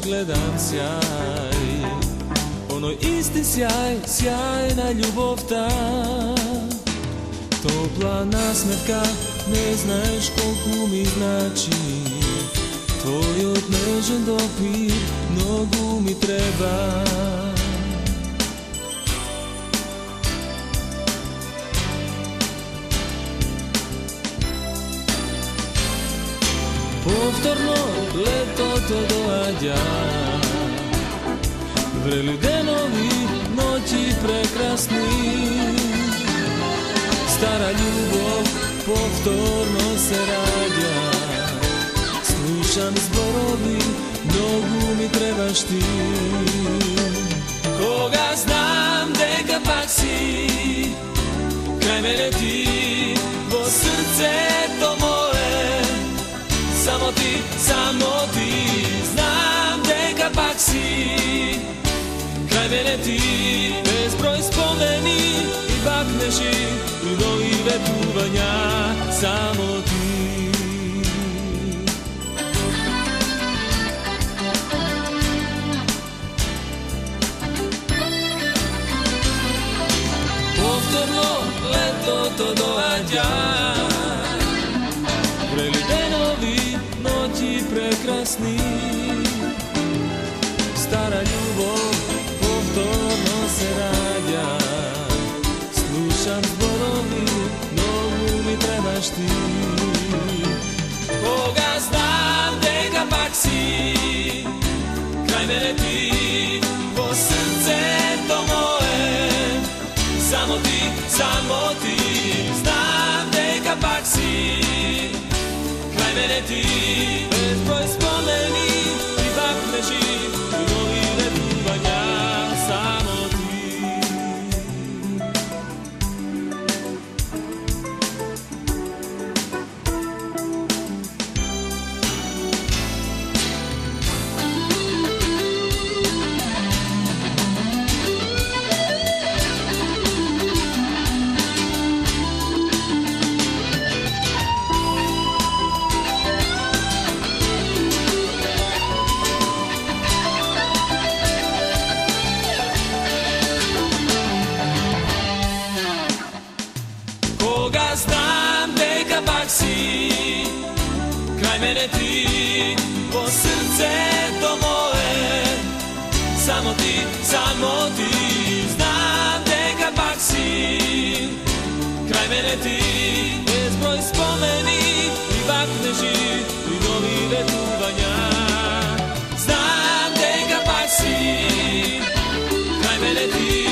gledam sjaj, onoj isti sjaj, sjajna ljubovta. Topla nasmetka, ne znaš koliko mi znači, tvoj odnežen dopir, mnogo mi treba. Повторно лето то доаѓа, врели денови, ноќи прекрасни. Стара љубов повторно се раѓа, слушам зборови, многу ми требаш ти. Кога знам дека пак си крај мене ти, во срцето мое, само ти, знам дека пак си крај мене ти. Безброј спомени и бакнеши, љубови ветувања, само ти. Повторно летото доаѓа, врели денови, ноќи прекрасни. Стара љубов повторно се раѓа, слушам зборови, многу ми требаш ти. Кога знам дека пак си крај мене ти, во срцето мое, само ти, знам дека пак си крај мене ти. Безброј спомени и бакнеши, љубови ветувања, само ти. Кога знам дека пак си крај мене ти, во срцето мое, само ти, знам дека пак си крај мене ти. Безброј спомени и бакнеши, љубови ветувања, знам дека пак си крај мене ти.